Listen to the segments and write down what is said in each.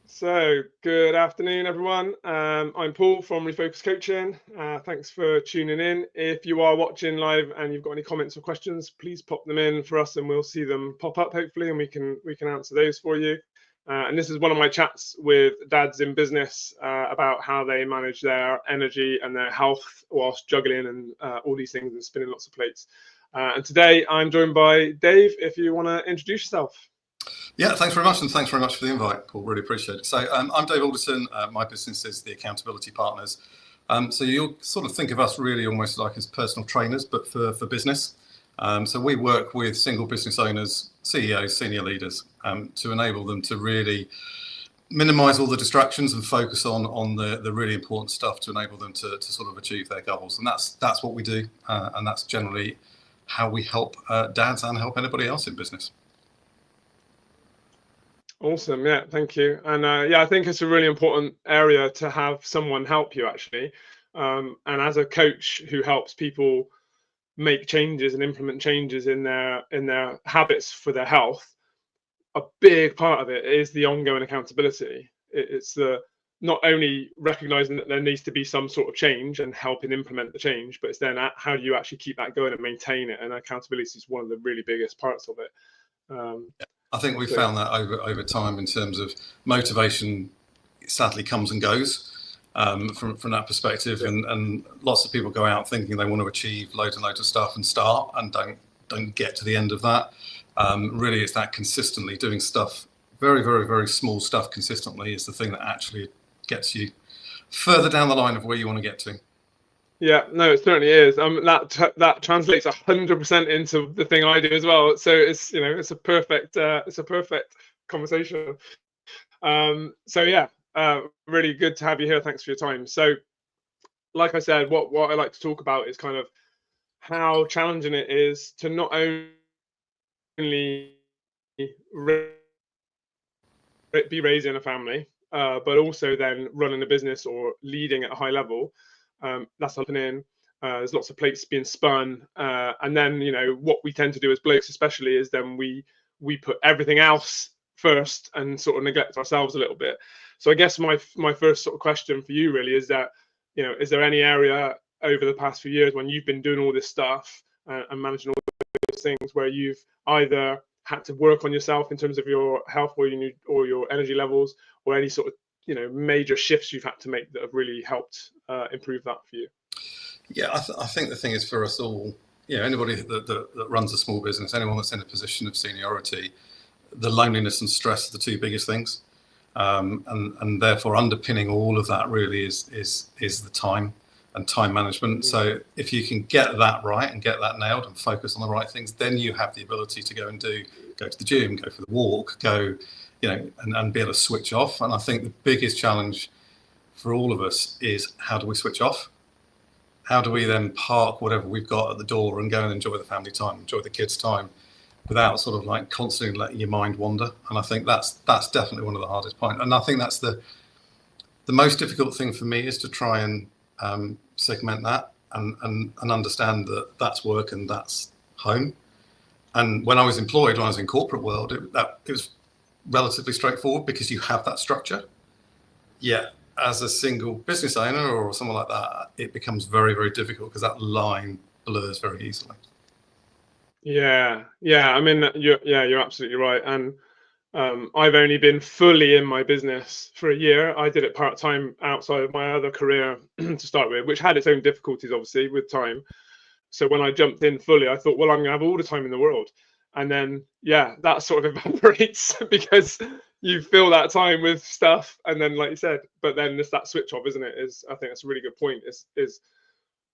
So, good afternoon, everyone. I'm Paul from Refocus Coaching. Thanks for tuning in. If you are watching live and you've got any comments or questions, please pop them in for us, and we'll see them pop up hopefully, and we can answer those for you. And this is one of my chats with dads in business about how they manage their energy and their health whilst juggling and all these things and spinning lots of plates. And today I'm joined by Dave. If you want to introduce yourself. Yeah, thanks very much, and thanks very much for the invite, Paul. Really appreciate it. So I'm Dave Alderton. My business is the Accountability Partners. So you'll sort of think of us really almost like as personal trainers, but for business. So we work with single business owners, CEOs, senior leaders, to enable them to really minimise all the distractions and focus on the really important stuff to enable them to sort of achieve their goals. And that's what we do, and that's generally how we help dads and help anybody else in business. Awesome. Yeah, thank you. And yeah, I think it's a really important area to have someone help you actually. And as a coach who helps people make changes and implement changes in their habits for their health, a big part of it is the ongoing accountability. It's the not only recognizing that there needs to be some sort of change and helping implement the change, but it's then how do you actually keep that going and maintain it? And accountability is one of the really biggest parts of it. I think we found that over time in terms of motivation, sadly comes and goes from that perspective, and lots of people go out thinking they want to achieve loads and loads of stuff and start and don't get to the end of that. Really, it's that consistently doing stuff, very, very, very small stuff consistently is the thing that actually gets you further down the line of where you want to get to. Yeah, no, it certainly is. That translates 100% into the thing I do as well. So it's it's a perfect conversation. So yeah, really good to have you here. Thanks for your time. So, like I said, what I like to talk about is kind of how challenging it is to not only be raising a family, but also then running a business or leading at a high level. That's happening. There's lots of plates being spun, and then what we tend to do as blokes, especially, is then we put everything else first and sort of neglect ourselves a little bit. So I guess my first sort of question for you really is that is there any area over the past few years when you've been doing all this stuff and managing all those things where you've either had to work on yourself in terms of your health or your energy levels, or any sort of major shifts you've had to make that have really helped improve that for you? Yeah, I think the thing is for us all, anybody that runs a small business, anyone that's in a position of seniority, the loneliness and stress are the two biggest things, and therefore underpinning all of that really is the time and time management. So if you can get that right and get that nailed and focus on the right things, then you have the ability to go to the gym, go for the walk, go and be able to switch off. And I think the biggest challenge for all of us is, how do we switch off? How do we then park whatever we've got at the door and go and enjoy the family time, enjoy the kids' time, without sort of like constantly letting your mind wander? And I think that's definitely one of the hardest points. And I think that's the most difficult thing for me, is to try and segment that and understand that that's work and that's home. And when I was employed, when I was in corporate world, it was relatively straightforward because you have that structure. Yeah, as a single business owner or someone like that, it becomes very, very difficult because that line blurs very easily. Yeah. I mean, you're absolutely right. And I've only been fully in my business for a year. I did it part-time outside of my other career to start with, which had its own difficulties, obviously, with time. So when I jumped in fully, I thought, well, I'm going to have all the time in the world. And then, yeah, that sort of evaporates because you fill that time with stuff. And then, like you said, but then there's that switch off, isn't it? I think that's a really good point, is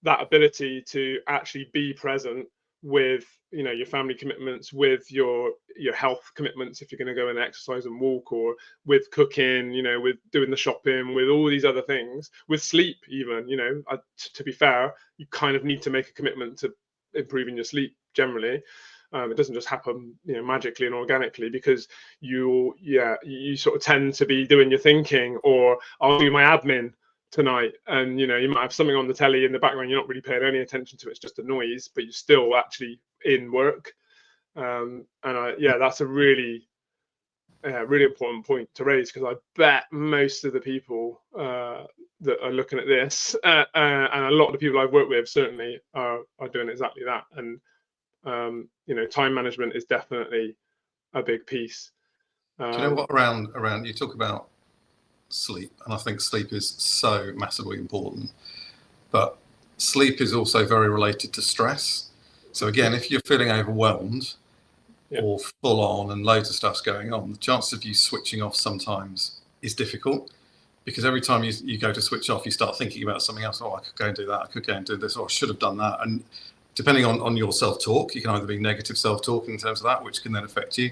that ability to actually be present with your family commitments, with your health commitments if you're going to go and exercise and walk, or with cooking, with doing the shopping, with all these other things, with sleep even. To be fair, you kind of need to make a commitment to improving your sleep generally. It doesn't just happen magically and organically, because you sort of tend to be doing your thinking, or I'll do my admin tonight, and you might have something on the telly in the background, you're not really paying any attention to it, it's just a noise, but you're still actually in work. That's a really really important point to raise, because I bet most of the people that are looking at this, and a lot of the people I've worked with certainly are doing exactly that. And time management is definitely a big piece. Do you know what, around you talk about sleep, and I think sleep is so massively important, but sleep is also very related to stress. So again, if you're feeling overwhelmed or full on and loads of stuff's going on, the chance of you switching off sometimes is difficult, because every time you go to switch off, you start thinking about something else. Oh, I could go and do that. I could go and do this, or I should have done that. And depending on your self-talk, you can either be negative self-talk in terms of that, which can then affect you.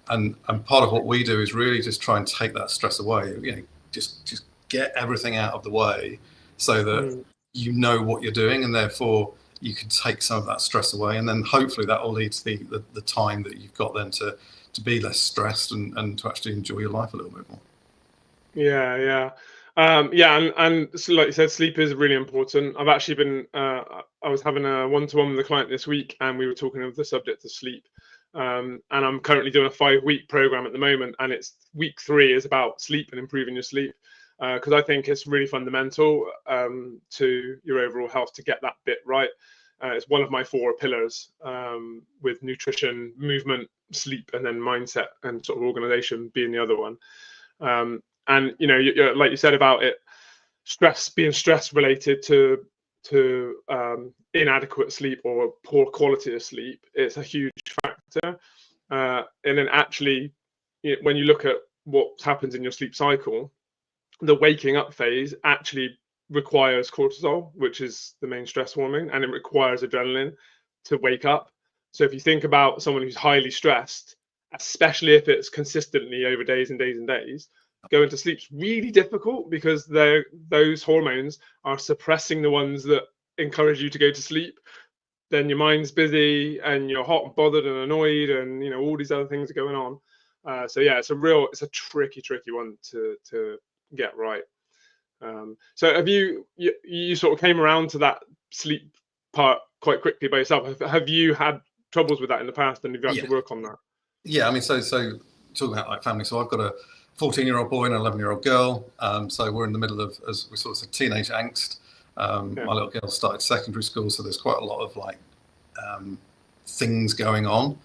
And part of what we do is really just try and take that stress away. Just get everything out of the way, so that you know what you're doing, and therefore you can take some of that stress away, and then hopefully that will lead to the time that you've got then to be less stressed and to actually enjoy your life a little bit more. And so like you said, sleep is really important. I've actually been I was having a one-to-one with a client this week, and we were talking of the subject of sleep. And I'm currently doing a 5-week program at the moment, and it's week 3 is about sleep and improving your sleep, because I think it's really fundamental to your overall health to get that bit right. It's one of my 4 pillars, with nutrition, movement, sleep, and then mindset and sort of organization being the other one. And like you said about it, being stress related to inadequate sleep or poor quality of sleep, it's a huge factor. And then actually, when you look at what happens in your sleep cycle, the waking up phase actually requires cortisol, which is the main stress hormone, and it requires adrenaline to wake up. So if you think about someone who's highly stressed, especially if it's consistently over days and days and days, going to sleep's really difficult, because those hormones are suppressing the ones that encourage you to go to sleep. Then your mind's busy and you're hot and bothered and annoyed, and all these other things are going on. So yeah, it's a tricky one to get right. So have you sort of came around to that sleep part quite quickly by yourself? Have you had troubles with that in the past, and you've had to work on that? Yeah, I mean, so talking about like family, so I've got a 14-year-old boy and an 11-year-old girl. So we're in the middle of, as we sort of said, teenage angst. My little girl started secondary school, so there's quite a lot of things going on.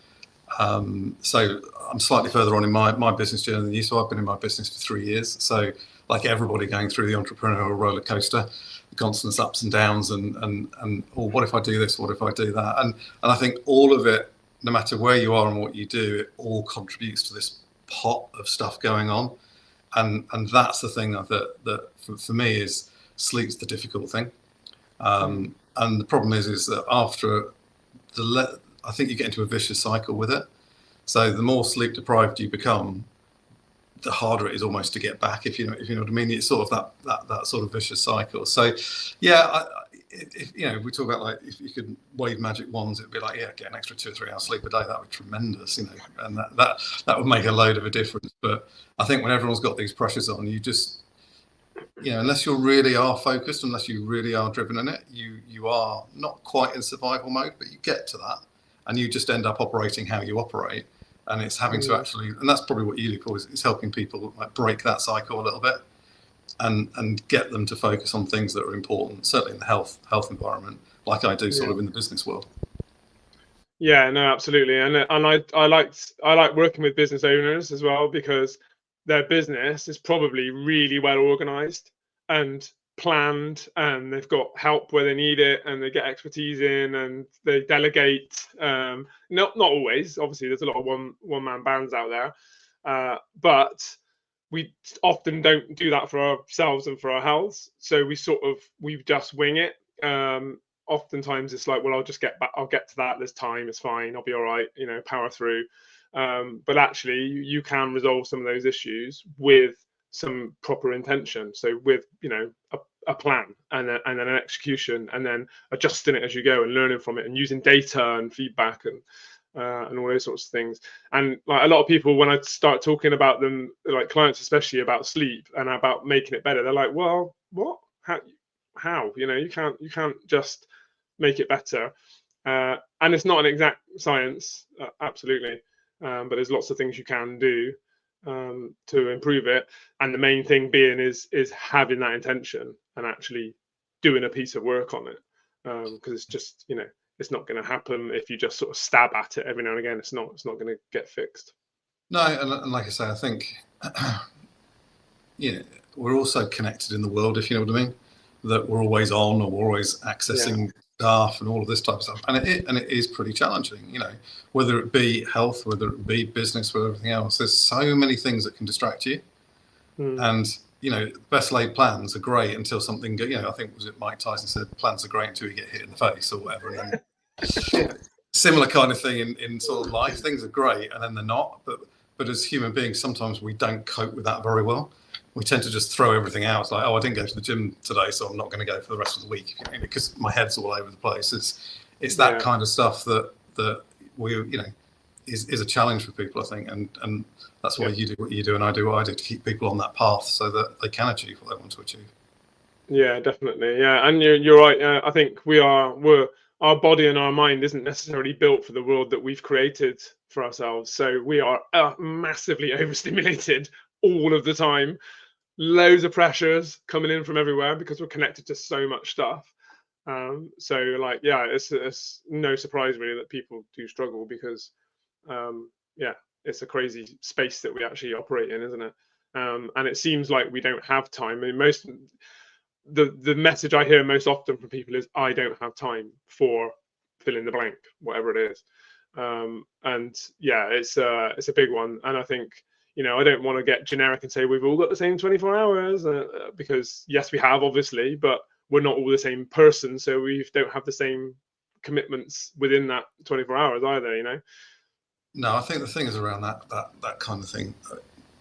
So I'm slightly further on in my business journey than you. So I've been in my business for 3 years. So like everybody going through the entrepreneurial roller coaster, the constant ups and downs, and what if I do this? What if I do that? And I think all of it, no matter where you are and what you do, it all contributes to this pot of stuff going on. And that's the thing that for me is sleep's the difficult thing. And the problem is that after I think you get into a vicious cycle with it. So the more sleep deprived you become, the harder it is almost to get back, if you know what I mean. It's sort of that sort of vicious cycle. So yeah, we talk about like, if you could wave magic wands, it'd be like, yeah, get an extra 2 or 3 hours sleep a day. That would be tremendous, and that would make a load of a difference. But I think when everyone's got these pressures on, you just, unless you really are focused, unless you really are driven in it, you are not quite in survival mode, but you get to that, and you just end up operating how you operate. And it's having to actually, and that's probably what you do, Paul, is helping people like break that cycle a little bit, and get them to focus on things that are important, certainly in the health environment, like I do sort of in the business world. Yeah, no, absolutely. And I like working with business owners as well, because their business is probably really well organized and planned, and they've got help where they need it, and they get expertise in, and they delegate. Not always, obviously there's a lot of one man bands out there, but we often don't do that for ourselves and for our health. So we just wing it. Oftentimes it's like, well, I'll just get back, I'll get to that, there's time, it's fine, I'll be all right, power through. But actually you can resolve some of those issues with some proper intention. So with a plan and then an execution, and then adjusting it as you go and learning from it and using data and feedback and all those sorts of things. And like a lot of people, when I start talking about them, like clients especially, about sleep and about making it better, they're like, well, what, how you can't just make it better. And it's not an exact science, absolutely, but there's lots of things you can do. to improve it. And the main thing being is having that intention and actually doing a piece of work on it, because it's just, it's not going to happen if you just sort of stab at it every now and again. It's not going to get fixed. No, and like I say, I think we're also connected in the world, if you know what I mean. That we're always on, or we're always accessing staff and all of this type of stuff, and it is pretty challenging. Whether it be health, whether it be business, whether everything else. There's so many things that can distract you, and best laid plans are great until something. I think was it Mike Tyson said, plans are great until you get hit in the face or whatever. And then, similar kind of thing in sort of life. Things are great and then they're not. But as human beings, sometimes we don't cope with that very well. We tend to just throw everything out. It's like, I didn't go to the gym today, so I'm not going to go for the rest of the week because my head's all over the place. It's that kind of stuff that we is a challenge for people, I think, and that's why you do what you do and I do what I do, to keep people on that path so that they can achieve what they want to achieve. Yeah, definitely. Yeah, and you're right. I think our body and our mind isn't necessarily built for the world that we've created for ourselves. So we are massively overstimulated all of the time. Loads of pressures coming in from everywhere because we're connected to so much stuff. It's no surprise really that people do struggle because, it's a crazy space that we actually operate in, isn't it? And it seems like we don't have time. I mean, the message I hear most often from people is, I don't have time for fill in the blank, whatever it is. It's a big one. And I think, I don't want to get generic and say we've all got the same 24 hours because yes, we have, obviously, but we're not all the same person. So we don't have the same commitments within that 24 hours either, No, I think the thing is around that kind of thing.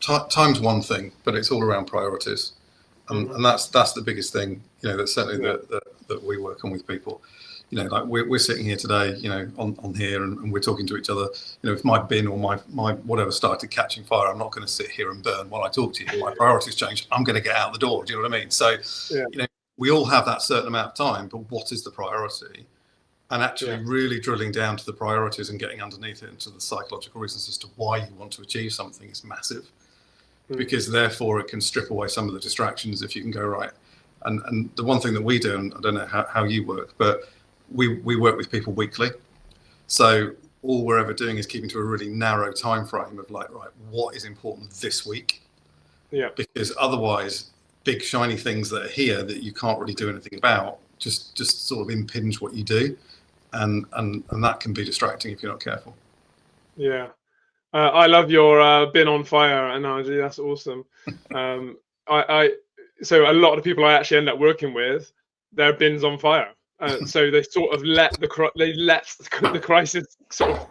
Time's one thing, but it's all around priorities. And that's the biggest thing, that's certainly that we work on with people. Like we're sitting here today, on here and we're talking to each other. If my bin or my whatever started catching fire, I'm not going to sit here and burn while I talk to you. My priorities change. I'm going to get out the door. Do you know what I mean? So, we all have that certain amount of time, but what is the priority? And actually really drilling down to the priorities and getting underneath it into the psychological reasons as to why you want to achieve something is massive. Because therefore it can strip away some of the distractions if you can go right. And the one thing that we do, and I don't know how you work, but we work with people weekly. So all we're ever doing is keeping to a really narrow time frame of like, right, what is important this week? Yeah. Because otherwise, big shiny things that are here that you can't really do anything about just sort of impinge what you do. And that can be distracting if you're not careful. Yeah. I love your bin on fire analogy. That's awesome. So a lot of people I actually end up working with, their bin's on fire. So they sort of let the crisis sort of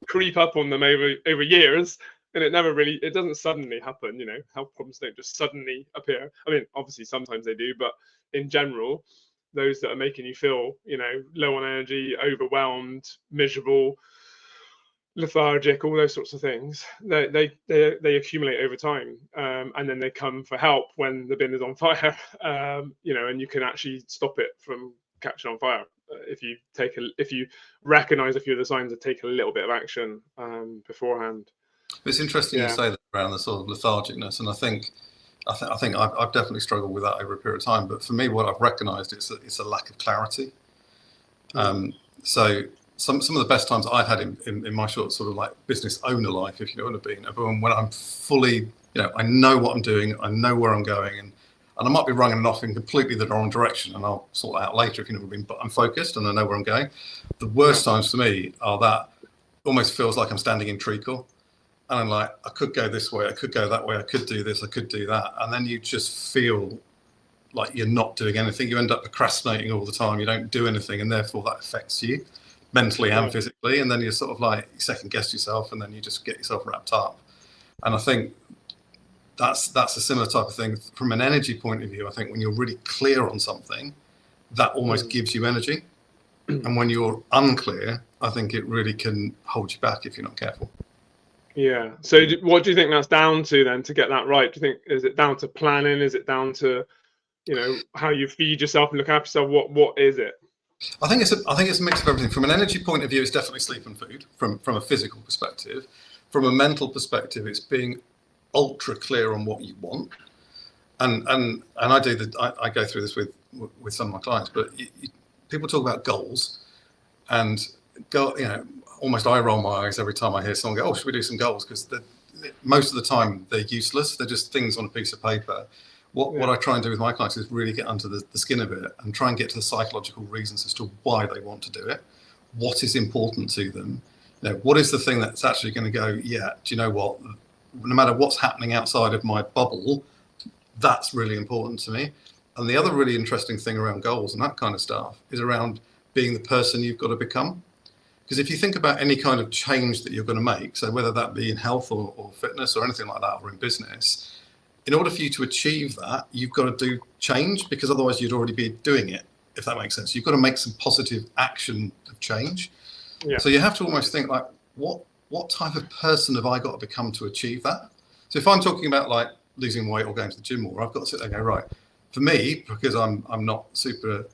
creep up on them over years, and it doesn't suddenly happen. Health problems don't just suddenly appear. I mean, obviously sometimes they do, but in general, those that are making you feel low on energy, overwhelmed, miserable, lethargic, all those sorts of things, they accumulate over time, and then they come for help when the bin is on fire, and you can actually stop it from catching on fire if you recognize a few of the signs and take a little bit of action beforehand. It's interesting you say that around the sort of lethargicness, and I think I've definitely struggled with that over a period of time. But for me, what I've recognized it's a lack of clarity. So some of the best times I've had in my sort of like business owner life, if you know what I mean, when I'm fully, I know what I'm doing, I know where I'm going, and I might be running off in completely the wrong direction, and I'll sort it out later if you know what I mean, but I'm focused and I know where I'm going. The worst times for me are that almost feels like I'm standing in treacle, and I'm like, I could go this way, I could go that way, I could do this, I could do that, and then you just feel like you're not doing anything. You end up procrastinating all the time, you don't do anything, and therefore that affects you mentally and physically, and then you sort of like second guess yourself, and then you just get yourself wrapped up. And I think that's a similar type of thing from an energy point of view. I think when you're really clear on something, that almost gives you energy, and when you're unclear, I think it really can hold you back if you're not careful. Yeah. So what do you think that's down to then, to get that right? Do you think, is it down to planning? Is it down to how you feed yourself and look after yourself? What is it? I think it's a mix of everything. From an energy point of view, it's definitely sleep and food from a physical perspective. From a mental perspective, it's being ultra clear on what you want. And I go through this with some of my clients, but people talk about goals, and almost I roll my eyes every time I hear someone go, "Oh, should we do some goals?" Because most of the time they're useless. They're just things on a piece of paper. What I try and do with my clients is really get under the skin of it and try and get to the psychological reasons as to why they want to do it. What is important to them? What is the thing that's actually going to go, yeah, do you know what? No matter what's happening outside of my bubble, that's really important to me. And the other really interesting thing around goals and that kind of stuff is around being the person you've got to become. Because if you think about any kind of change that you're going to make, so whether that be in health or fitness or anything like that, or in business, in order for you to achieve that, you've got to do change, because otherwise you'd already be doing it, if that makes sense. You've got to make some positive action of change. Yeah. So you have to almost think like, what type of person have I got to become to achieve that? So if I'm talking about like losing weight or going to the gym more, I've got to sit there and go, right, for me, because I'm not super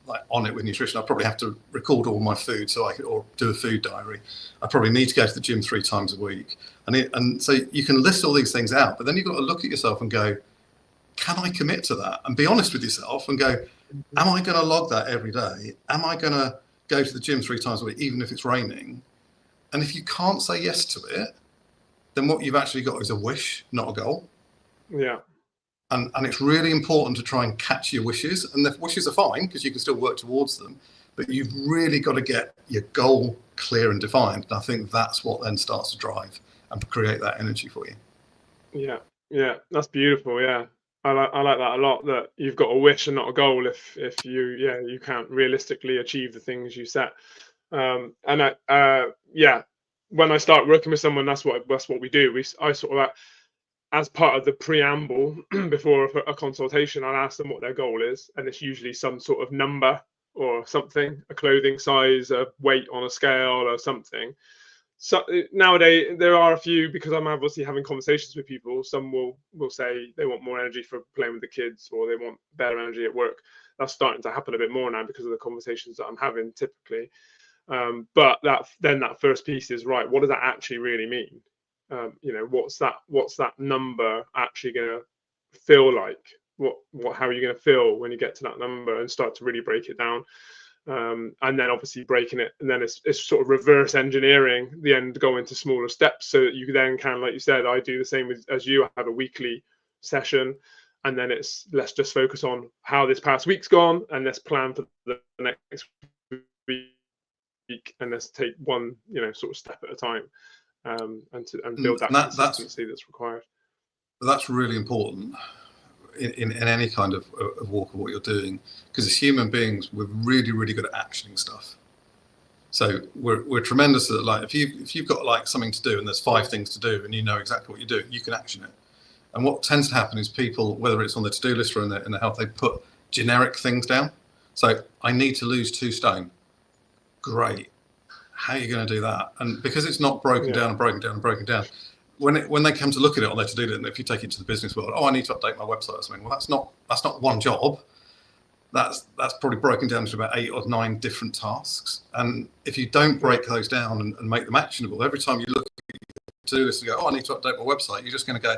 like on it with nutrition, I probably have to record all my food or do a food diary. I probably need to go to the gym 3 times a week. And so you can list all these things out, but then you've got to look at yourself and go, can I commit to that? And be honest with yourself and go, am I going to log that every day? Am I going to go to the gym 3 times a week, even if it's raining? And if you can't say yes to it, then what you've actually got is a wish, not a goal. Yeah. And it's really important to try and catch your wishes. And the wishes are fine because you can still work towards them, but you've really got to get your goal clear and defined. And I think that's what then starts to drive and create that energy for you. Yeah, that's beautiful. Yeah, I like that a lot. That you've got a wish and not a goal. If you can't realistically achieve the things you set. When I start working with someone, that's what we do. I sort of, as part of the preamble before a consultation, I'll ask them what their goal is, and it's usually some sort of number or something, a clothing size, a weight on a scale or something. So nowadays there are a few, because I'm obviously having conversations with people. Some will say they want more energy for playing with the kids, or they want better energy at work. That's starting to happen a bit more now because of the conversations that I'm having typically. But that first piece is right. What does that actually really mean? What's that number actually going to feel like? How are you going to feel when you get to that number and start to really break it down? And then obviously breaking it, and then it's sort of reverse engineering the end, go into smaller steps, so that you then can, like you said, I do the same as you. I have a weekly session, and then let's just focus on how this past week's gone, and let's plan for the next week, and let's take one sort of step at a time, and build that consistency that's required. That's really important in any kind of walk of what you're doing, because as human beings, we're really, really good at actioning stuff. So we're tremendous at, like, if you've got like something to do and there's 5 things to do and you know exactly what you're doing, you can action it. And what tends to happen is people, whether it's on the to-do list or in their health, they put generic things down. So I need to lose 2 stone. Great. How are you going to do that? And because it's not broken down and broken down and broken down, when they come to look at it on their to-do list, and if you take it to the business world, I need to update my website or something. Well, that's not one job. That's probably broken down into about 8 or 9 different tasks. And if you don't break those down and make them actionable, every time you look at your to-do list and go, I need to update my website, you're just going to go,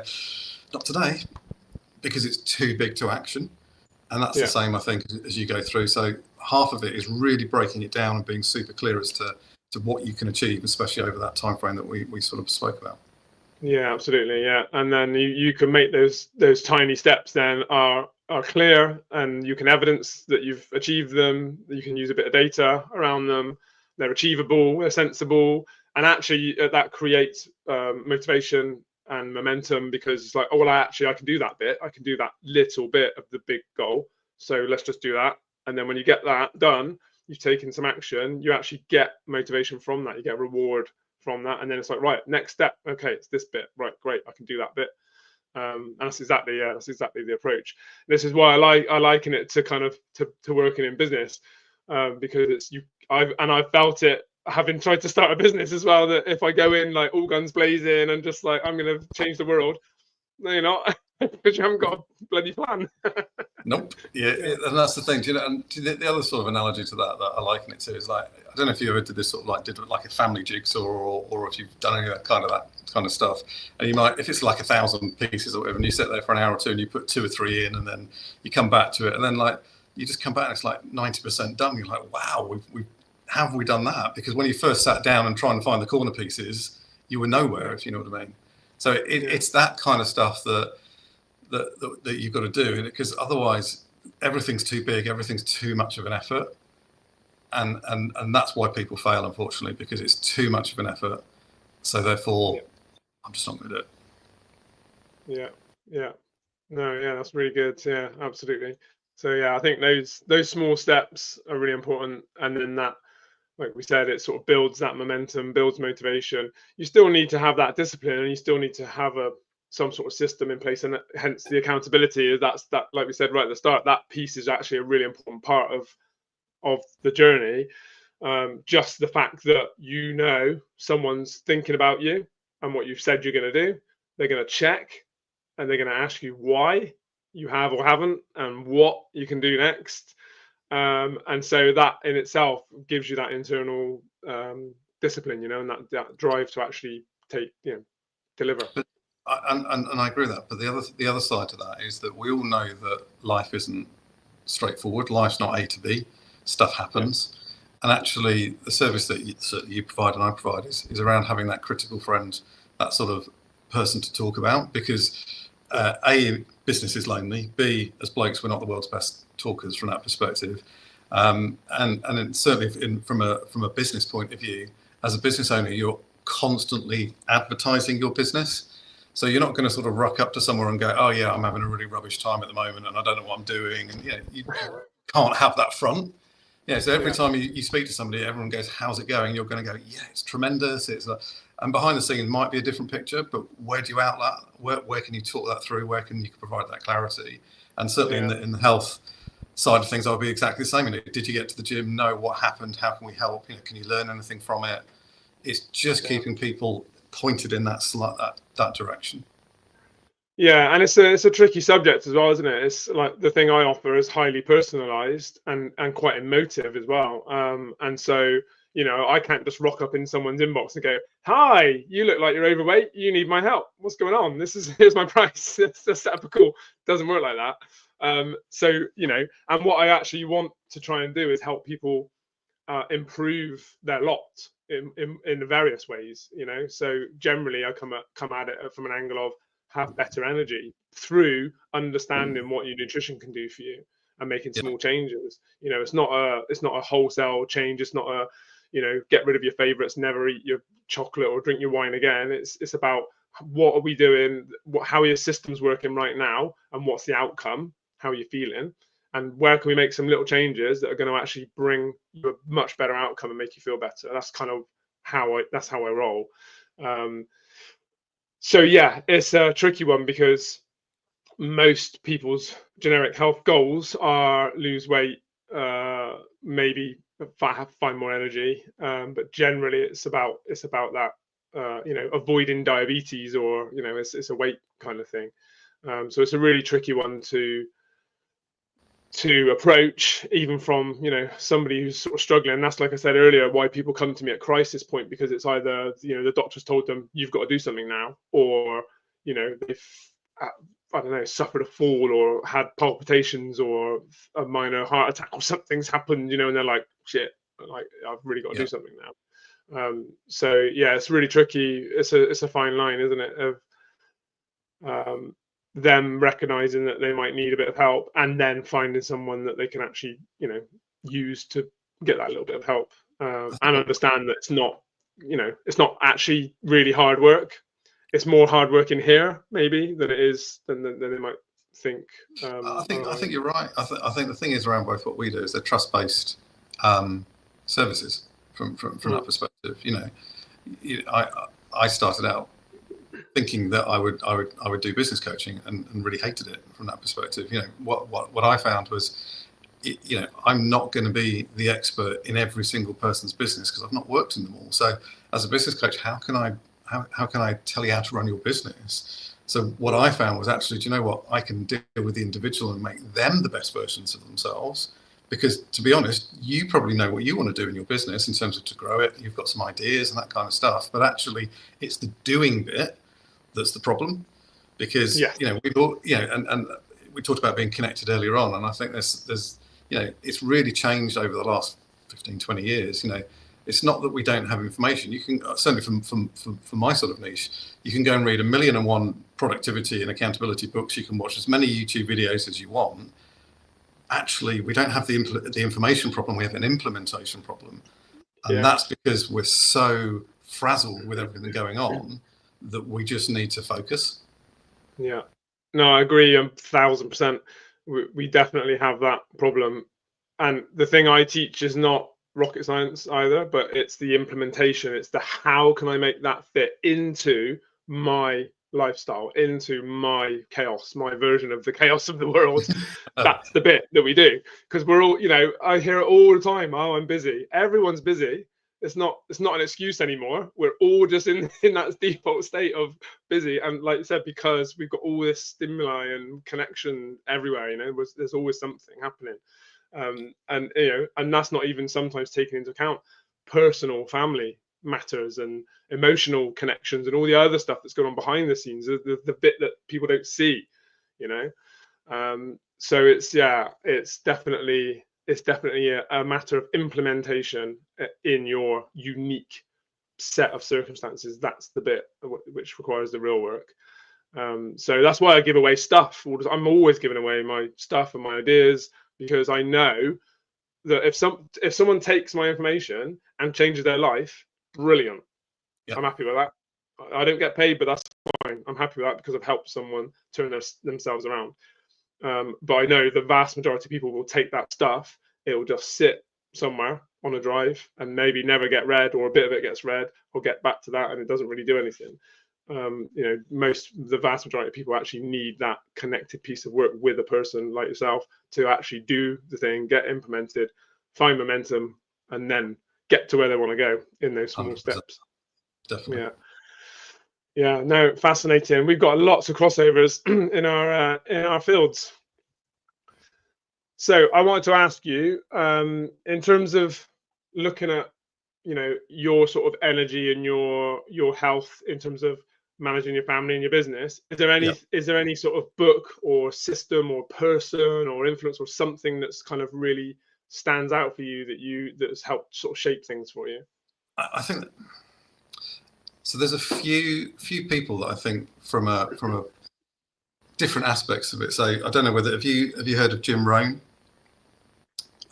not today, because it's too big to action. And that's the same, I think, as you go through. So half of it is really breaking it down and being super clear as to what you can achieve, especially over that time frame that we sort of spoke about. Yeah, absolutely. Yeah, and then you can make those tiny steps then are clear, and you can evidence that you've achieved them. You can use a bit of data around them. They're achievable, they're sensible, and actually that creates motivation and momentum, because it's like, oh well, I can do that bit. I can do that little bit of the big goal. So let's just do that. And then when you get that done, you've taken some action. You actually get motivation from that. You get a reward from that, and then it's like, right, next step. Okay, it's this bit. Right, great, I can do that bit. And that's exactly the approach. This is why I liken it to kind of to working in business, because I've felt it having tried to start a business as well, that if I go in like all guns blazing and just like I'm going to change the world, no, you're not. because you haven't got a bloody plan. Nope. Yeah, and that's the thing. Do you know? And the other sort of analogy to that I liken it to is like, I don't know if you ever did this sort of like, did like a family jigsaw, or if you've done any of that kind of stuff. And you might, if it's like 1,000 pieces or whatever, and you sit there for an hour or two and you put 2 or 3 in, and then you come back to it, and then like you just come back and it's like 90% done. You're like, wow, have we done that? Because when you first sat down and trying to find the corner pieces, you were nowhere, if you know what I mean. So it's that kind of stuff that you've got to do, because otherwise everything's too big, everything's too much of an effort, and that's why people fail, unfortunately, because it's too much of an effort. So therefore, I'm just not going to do it. Yeah. No, yeah, that's really good. Yeah, absolutely. So yeah, I think those small steps are really important, and then that, like we said, it sort of builds that momentum, builds motivation. You still need to have that discipline, and you still need to have some sort of system in place, and hence the accountability. That, like we said right at the start, that piece is actually a really important part of the journey. Just the fact that someone's thinking about you and what you've said you're going to do, they're going to check, and they're going to ask you why you have or haven't, and what you can do next. And so that in itself gives you that internal discipline, and that drive to actually deliver. And I agree with that. But the other side to that is that we all know that life isn't straightforward. Life's not A to B. Stuff happens. Yeah. And actually, the service that you provide and I provide is around having that critical friend, that sort of person to talk about. Because A, business is lonely. B, as blokes, we're not the world's best talkers from that perspective. And certainly from a business point of view, as a business owner, you're constantly advertising your business. So you're not going to sort of rock up to somewhere and go, oh yeah, I'm having a really rubbish time at the moment and I don't know what I'm doing. And you can't have that front. So every time you speak to somebody, everyone goes, how's it going? You're going to go, yeah, it's tremendous. And behind the scenes might be a different picture, but where do you outlet? Where can you talk that through? Where can you provide that clarity? And certainly in the health side of things, I'll be exactly the same. Did you get to the gym? No. What happened? How can we help? Can you learn anything from it? It's just keeping people pointed in that direction. Yeah, and it's a tricky subject as well, isn't it? It's like the thing I offer is highly personalized and quite emotive as well. And so, I can't just rock up in someone's inbox and go, hi, you look like you're overweight. You need my help. What's going on? Here's my price. Let's set up a call. Doesn't work like that. So, and what I actually want to try and do is help people improve their lot in various ways, So generally I come at it from an angle of have better energy through understanding what your nutrition can do for you and making small changes. It's not a wholesale change. It's not a get rid of your favorites, never eat your chocolate or drink your wine again. It's about what are we doing, how are your systems working right now, and what's the outcome, how are you feeling, and where can we make some little changes that are going to actually bring you a much better outcome and make you feel better. That's kind of how I roll. So yeah, it's a tricky one because most people's generic health goals are lose weight, maybe find more energy, but generally it's about that avoiding diabetes, or it's a weight kind of thing. So it's a really tricky one to approach, even from somebody who's sort of struggling. And that's, like I said earlier, why people come to me at crisis point, because it's either the doctor's told them you've got to do something now, or they've I don't know, suffered a fall or had palpitations or a minor heart attack or something's happened, and they're like, shit, like I've really got to do something now. So yeah, it's really tricky. It's a fine line, isn't it, of them recognizing that they might need a bit of help, and then finding someone that they can actually use to get that little bit of help, and understand that it's not actually really hard work. It's more hard work in here maybe than it is than they might think. I think you're right. I think the thing is around both what we do is they're trust-based services from that perspective. I started out thinking that I would do business coaching and really hated it from that perspective. What I found was, I'm not going to be the expert in every single person's business because I've not worked in them all. So as a business coach, how can I tell you how to run your business? So what I found was actually, do you know what? I can deal with the individual and make them the best versions of themselves. Because to be honest, you probably know what you want to do in your business in terms of to grow it. You've got some ideas and that kind of stuff. But actually, it's the doing bit that's the problem. Because we've all, and we talked about being connected earlier on, and I think there's it's really changed over the last 15, 20 years. It's not that we don't have information. You can certainly from my sort of niche, you can go and read 1,000,001 productivity and accountability books. You can watch as many YouTube videos as you want. Actually, we don't have the information problem. We have an implementation problem, and that's because we're so frazzled with everything going on that we just need to focus. Yeah, no, I agree 1,000%. We definitely have that problem, and the thing I teach is not rocket science either, but it's the implementation. It's the how can I make that fit into my lifestyle, into my chaos, my version of the chaos of the world. That's the bit that we do, because we're all, I hear it all the time. Oh, I'm busy. Everyone's busy. It's not an excuse anymore. We're all just in that default state of busy, and like you said, because we've got all this stimuli and connection everywhere, there's always something happening. And that's not even sometimes taking into account personal family matters and emotional connections and all the other stuff that's going on behind the scenes, the bit that people don't see, so it's definitely a matter of implementation in your unique set of circumstances. That's the bit which requires the real work. So that's why I give away stuff. I'm always giving away my stuff and my ideas, because I know that if someone takes my information and changes their life, brilliant. I'm happy with that. I don't get paid, but that's fine. I'm happy with that because I've helped someone turn themselves around. But I know the vast majority of people will take that stuff. It will just sit somewhere on a drive and maybe never get read, or a bit of it gets read, or get back to that, and it doesn't really do anything. The vast majority of people actually need that connected piece of work with a person like yourself to actually do the thing, get implemented, find momentum, and then get to where they want to go in those small 100%. Steps. Definitely. Yeah. No, fascinating. We've got lots of crossovers in our fields. So I wanted to ask you, in terms of looking at, your sort of energy and your health in terms of managing your family and your business, is there any sort of book or system or person or influence or something that's kind of really stands out for you that has helped sort of shape things for you? I think so. There's a few people that I think from a different aspects of it. So I don't know whether have you heard of Jim Rohn?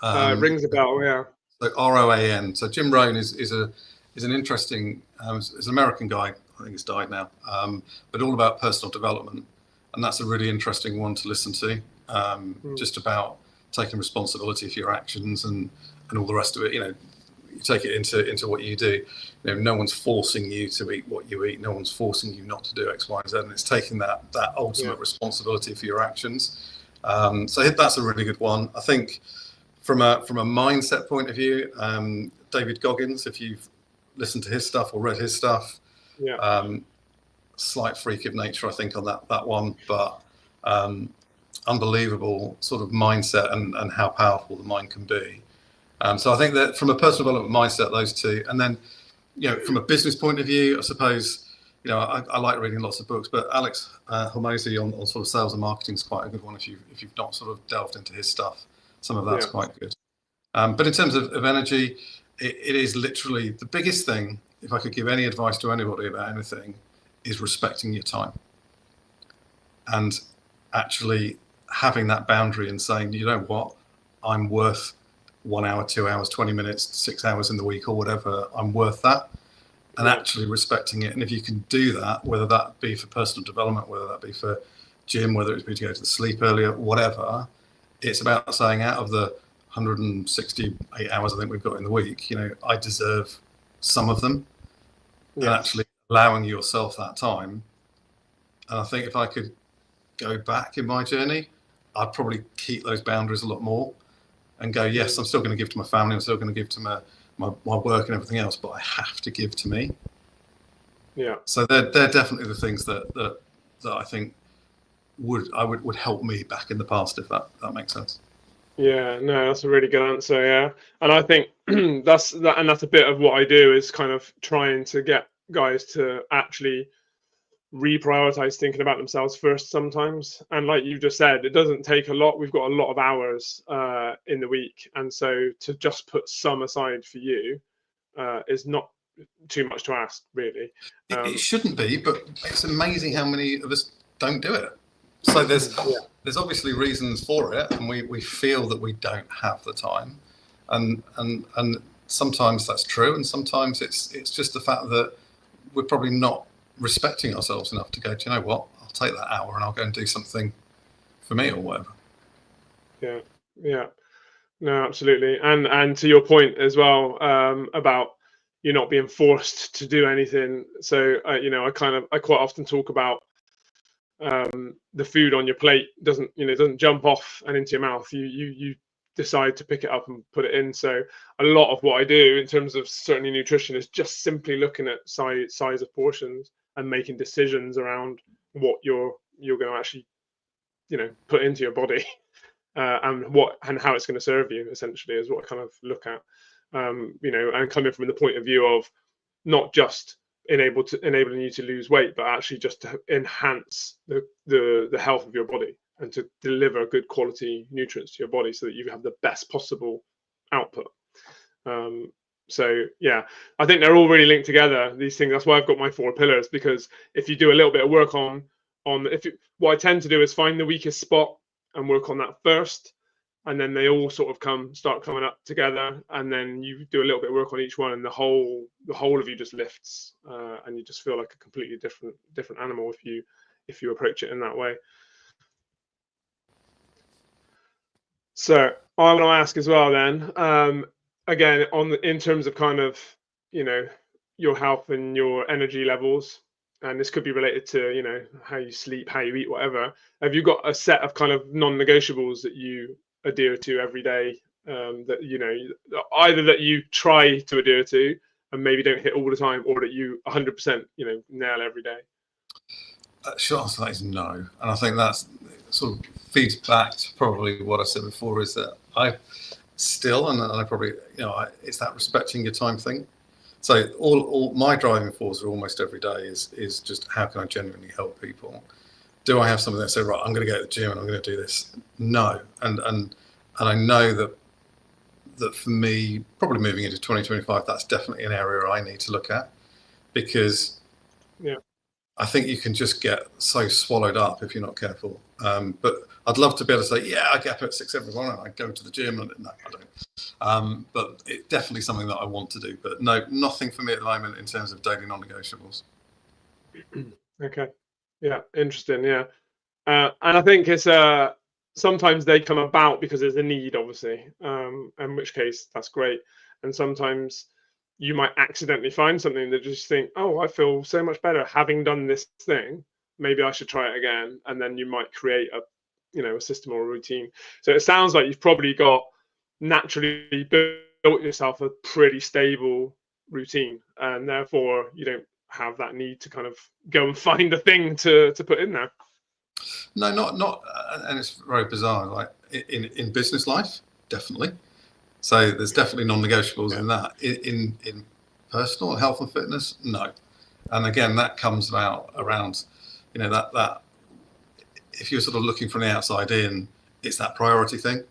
Rings a bell, yeah. So ROAN. So Jim Rohn is an interesting, is an American guy. I think he's died now, but all about personal development, and that's a really interesting one to listen to. Just about taking responsibility for your actions and all the rest of it. You take it into what you do. No one's forcing you to eat what you eat. No one's forcing you not to do X, Y, and Z. And it's taking that ultimate responsibility for your actions. So that's a really good one. I think from a mindset point of view, David Goggins, if you've listened to his stuff or read his stuff, slight freak of nature, I think, on that one, but unbelievable sort of mindset and how powerful the mind can be. So I think that from a personal development mindset, those two, and then from a business point of view, I suppose I like reading lots of books, but Alex Hormozi on sort of sales and marketing is quite a good one if you've not sort of delved into his stuff. Some of that's quite good. But in terms of energy, it is literally the biggest thing. If I could give any advice to anybody about anything, is respecting your time and actually having that boundary and saying, you know what, I'm worth 1 hour, 2 hours, 20 minutes, 6 hours in the week or whatever. I'm worth that, and actually respecting it. And if you can do that, whether that be for personal development, whether that be for gym, whether it's be to go to the sleep earlier, whatever, it's about saying out of the 168 hours I think we've got in the week, I deserve some of them, and actually allowing yourself that time. And I think if I could go back in my journey, I'd probably keep those boundaries a lot more and go, yes, I'm still going to give to my family, I'm still going to give to my work and everything else, but I have to give to me. Yeah. So they're definitely the things that that I think would help me back in the past, if that makes sense. Yeah, no, that's a really good answer. Yeah, and I think that's a bit of what I do, is kind of trying to get guys to actually reprioritize thinking about themselves first sometimes. And like you just said, it doesn't take a lot. We've got a lot of hours in the week, and so to just put some aside for you is not too much to ask, really. It shouldn't be, but it's amazing how many of us don't do it. So there's obviously reasons for it, and we feel that we don't have the time, and sometimes that's true, and sometimes it's just the fact that we're probably not respecting ourselves enough to go, do you know what, I'll take that hour and I'll go and do something for me or whatever. Yeah, no, absolutely. And to your point as well, about you not being forced to do anything. So I quite often talk about the food on your plate doesn't jump off and into your mouth. You decide to pick it up and put it in. So a lot of what I do in terms of certainly nutrition is just simply looking at size of portions and making decisions around what you're going to actually put into your body, and how it's going to serve you, essentially, is what I kind of look at. And coming from the point of view of not just enabling you to lose weight, but actually just to enhance the health of your body and to deliver good quality nutrients to your body so that you have the best possible output. So yeah, I think they're all really linked together, these things. That's why I've got my 4 pillars, because if you do a little bit of work what I tend to do is find the weakest spot and work on that first, and then they all sort of start coming up together, and then you do a little bit of work on each one, and the whole of you just lifts, and you just feel like a completely different animal if you approach it in that way. So I want to ask as well then, again, in terms of kind of your health and your energy levels, and this could be related to how you sleep, how you eat, whatever. Have you got a set of kind of non-negotiables that you adhere to every day, that either that you try to adhere to and maybe don't hit all the time, or that you 100% nail every day? Short answer to that is no, and I think that's sort of feeds back to probably what I said before, is that I still, and I probably it's that respecting your time thing. So all my driving force almost every day is just, how can I genuinely help people? Do I have something that say, right, I'm going to go to the gym and I'm going to do this? No, and I know that for me, probably moving into 2025, that's definitely an area I need to look at, because I think you can just get so swallowed up if you're not careful. But I'd love to be able to say, yeah, I get up at 6 every morning, I go to the gym. And no, I don't. But it's definitely something that I want to do. But no, nothing for me at the moment in terms of daily non-negotiables. Okay. Yeah, interesting. Yeah. And I think it's sometimes they come about because there's a need, obviously, in which case that's great. And sometimes you might accidentally find something that just think, oh, I feel so much better having done this thing. Maybe I should try it again. And then you might create a system or a routine. So it sounds like you've probably got naturally built yourself a pretty stable routine, and therefore you don't have that need to kind of go and find a thing to put in there. No, not, and it's very bizarre. Like in business life, definitely. So there's definitely non-negotiables in that. In personal health and fitness, no. And again, that comes about around, that if you're sort of looking from the outside in, it's that priority thing.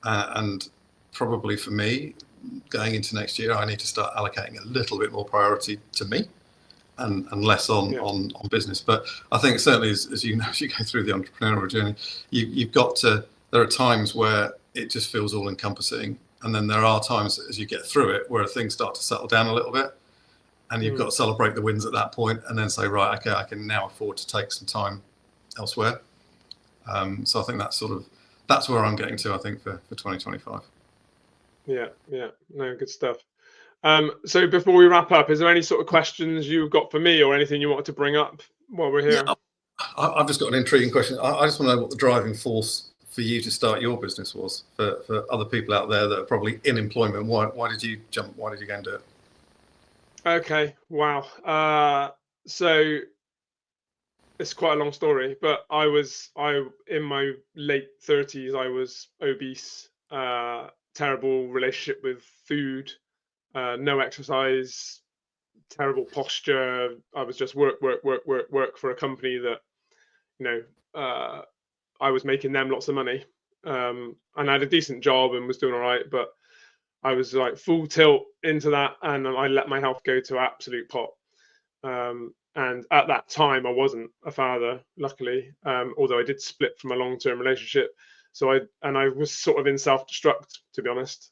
And probably for me, going into next year, I need to start allocating a little bit more priority to me and less on business. But I think certainly as you go through the entrepreneurial journey, you've got to, there are times where it just feels all encompassing. And then there are times as you get through it where things start to settle down a little bit, and you've got to celebrate the wins at that point and then say, right, okay, I can now afford to take some time elsewhere. So I think that's where I'm getting to, I think, for 2025. Yeah, no, good stuff. So before we wrap up, is there any sort of questions you've got for me or anything you wanted to bring up while we're here? Yeah, I've just got an intriguing question. I just want to know what the driving force for you to start your business was, for other people out there that are probably in employment. Why did you jump? Why did you go and do it? Okay, wow. So it's quite a long story, but I in my late 30s, I was obese, terrible relationship with food, no exercise, terrible posture. I was just work for a company that, you know, I was making them lots of money, and I had a decent job and was doing all right, but I was like full tilt into that, and I let my health go to absolute pot. And at that time, I wasn't a father, luckily, although I did split from a long-term relationship. So I was sort of in self-destruct, to be honest,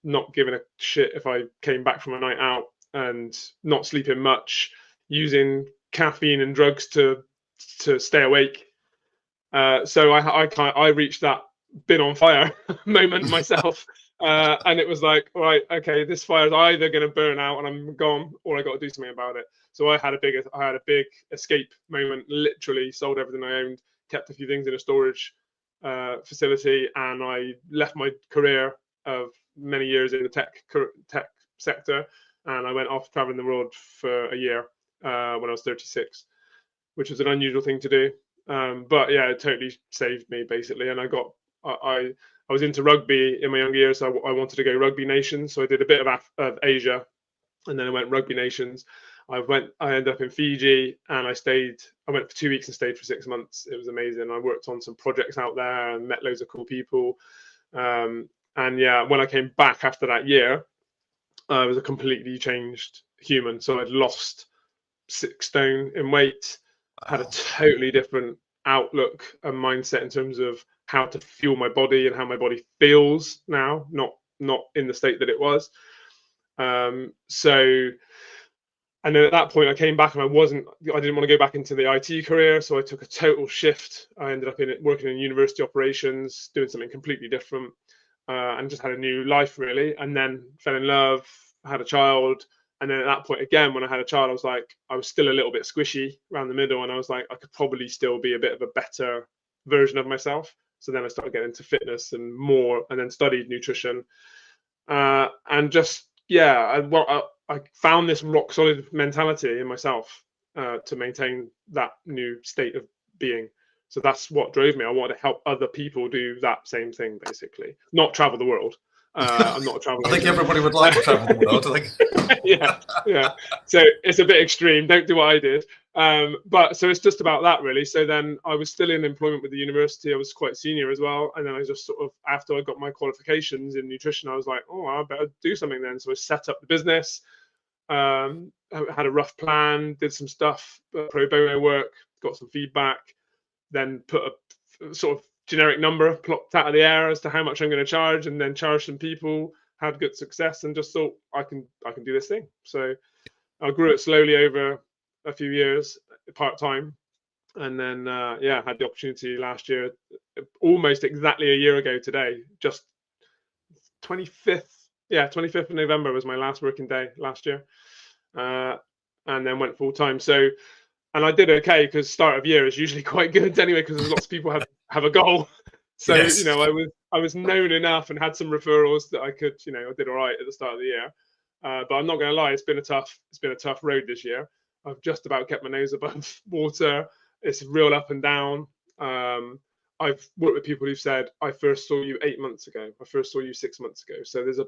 not giving a shit if I came back from a night out, and not sleeping much, using caffeine and drugs to stay awake. So I reached that been on fire moment myself. And it was like, all right, okay, this fire is either going to burn out and I'm gone, or I got to do something about it. So I had a big escape moment. Literally sold everything I owned, kept a few things in a storage facility, and I left my career of many years in the tech sector, and I went off traveling the world for a year when I was 36, which was an unusual thing to do. But yeah, it totally saved me basically, and I was into rugby in my younger years, so I wanted to go rugby nations. So I did a bit of Asia, and then I went rugby nations. I ended up in Fiji, and I went for 2 weeks and stayed for 6 months. It was amazing. I worked on some projects out there and met loads of cool people. And yeah, when I came back after that year, I was a completely changed human. So I'd lost 6 stone in weight, had a totally different outlook and mindset in terms of how to fuel my body and how my body feels now, not in the state that it was. And then at that point I came back and I didn't want to go back into the IT career. So I took a total shift. I ended up working in university operations, doing something completely different, and just had a new life really. And then fell in love, had a child. And then at that point, again, when I had a child, I was still a little bit squishy around the middle. And I was like, I could probably still be a bit of a better version of myself. So then I started getting into fitness and then studied nutrition. And just, yeah, I found this rock solid mentality in myself to maintain that new state of being. So that's what drove me. I wanted to help other people do that same thing, basically. Not travel the world. I'm not a travel I think everybody would like to travel the world, I think. yeah. So it's a bit extreme. Don't do what I did. But so it's just about that, really. So then I was still in employment with the university. I was quite senior as well. And then I just sort of, after I got my qualifications in nutrition, I was like, oh, I better do something then. So I set up the business, I had a rough plan, did some stuff, pro bono work, got some feedback, then put a sort of generic number plopped out of the air as to how much I'm going to charge, and then charge some people, had good success, and just thought I can do this thing. So I grew it slowly over a few years, part-time, and then had the opportunity last year, almost exactly a year ago today, just 25th of November was my last working day last year, and then went full-time. So, and I did okay, because start of year is usually quite good anyway, because there's lots of people have a goal. So yes. I was known enough and had some referrals that I could, I did all right at the start of the year. But I'm not going to lie, it's been a tough road this year. I've just about kept my nose above water. It's real up and down. I've worked with people who've said, I first saw you 8 months ago. I first saw you 6 months ago. So there's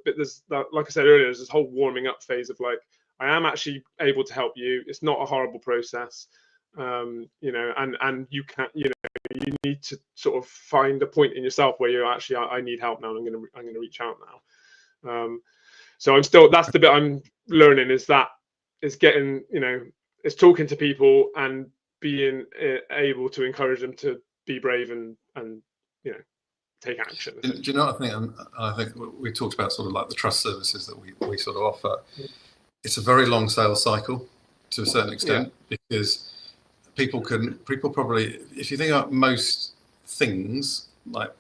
that, like I said earlier, there's this whole warming up phase of like, I am actually able to help you. It's not a horrible process. And you can't, you need to sort of find a point in yourself where you're actually, I need help now, and I'm going to reach out now. So that's the bit I'm learning, is getting, it's talking to people and being able to encourage them to be brave and take action. Do you know what I think? And I think we talked about sort of like the trust services that we sort of offer. It's a very long sales cycle to a certain extent, because people probably, if you think about most things like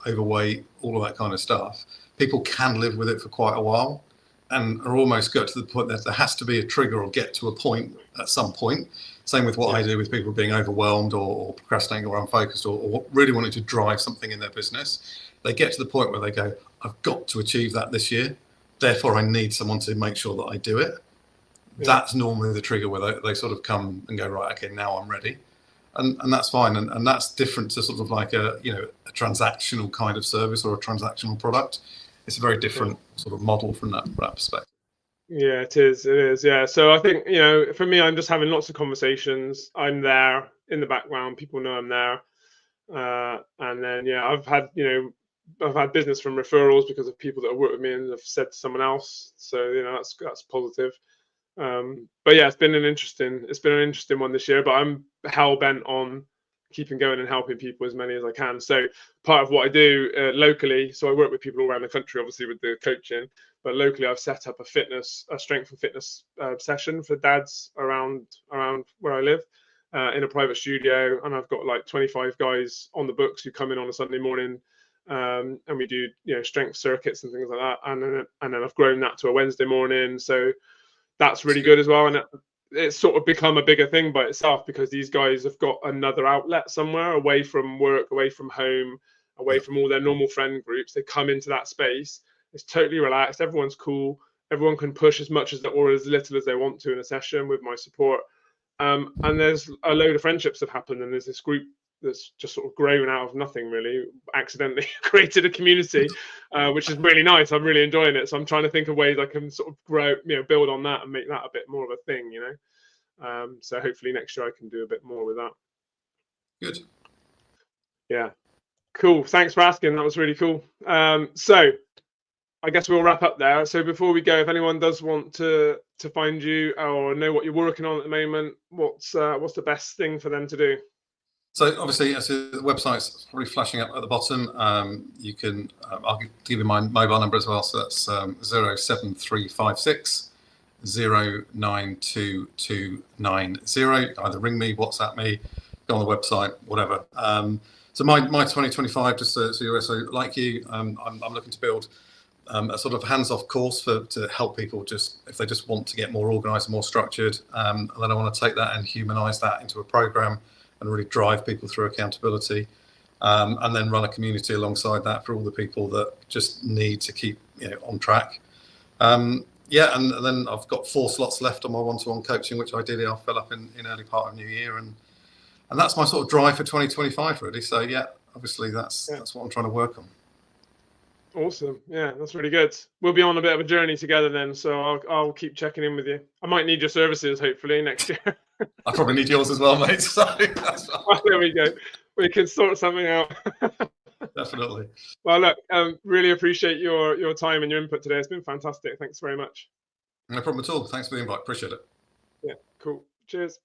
overweight, all of that kind of stuff, people can live with it for quite a while and are almost got to the point that there has to be a trigger or get to a point at some point. Same with what I do with people being overwhelmed or procrastinating or unfocused or really wanting to drive something in their business. They get to the point where they go, I've got to achieve that this year. Therefore, I need someone to make sure that I do it. that's normally the trigger where they sort of come and go, right, okay, now I'm ready. And that's fine. And that's different to sort of like a transactional kind of service or a transactional product. It's a very different sort of model from that perspective. Yeah, it is. Yeah. So I think, for me, I'm just having lots of conversations. I'm there in the background. People know I'm there. And then, I've had business from referrals because of people that have worked with me and have said to someone else. So, that's positive. But yeah, it's been an interesting one this year, but I'm hell bent on keeping going and helping people as many as I can. So part of what I do locally, so I work with people all around the country, obviously with the coaching, but locally I've set up a strength and fitness session for dads around where I live in a private studio, and I've got like 25 guys on the books who come in on a Sunday morning. And we do strength circuits and things like that, and then I've grown that to a Wednesday morning. So that's really good as well, and it's sort of become a bigger thing by itself because these guys have got another outlet somewhere away from work, away from home, away from all their normal friend groups. They come into that space, it's totally relaxed, everyone's cool, everyone can push as much as or as little as they want to in a session with my support, and there's a load of friendships have happened, and there's this group that's just sort of grown out of nothing, really, accidentally created a community, which is really nice. I'm really enjoying it. So I'm trying to think of ways I can sort of grow, build on that and make that a bit more of a thing, So hopefully next year I can do a bit more with that. Good. Yeah. Cool. Thanks for asking. That was really cool. So I guess we'll wrap up there. So before we go, if anyone does want to find you or know what you're working on at the moment, what's the best thing for them to do? So obviously, the website's probably flashing up at the bottom. You can, I'll give you my mobile number as well. So that's 07356 092290. Either ring me, WhatsApp me, go on the website, whatever. So my 2025, just so you're also like you, I'm looking to build a sort of hands-off course to help people if they just want to get more organised and more structured. And then I want to take that and humanise that into a programme and really drive people through accountability, and then run a community alongside that for all the people that just need to keep on track. And then I've got 4 slots left on my one-to-one coaching, which ideally I'll fill up in early part of New Year, and that's my sort of drive for 2025 really. So obviously that's what I'm trying to work on. Awesome. Yeah, that's really good. We'll be on a bit of a journey together then, so I'll keep checking in with you. I might need your services hopefully next year. I probably need yours as well, mate. So that's fine. Well, there we go. We can sort something out. Definitely. Well, look, really appreciate your time and your input today. It's been fantastic. Thanks very much. No problem at all. Thanks for the invite. Appreciate it. Yeah, cool. Cheers.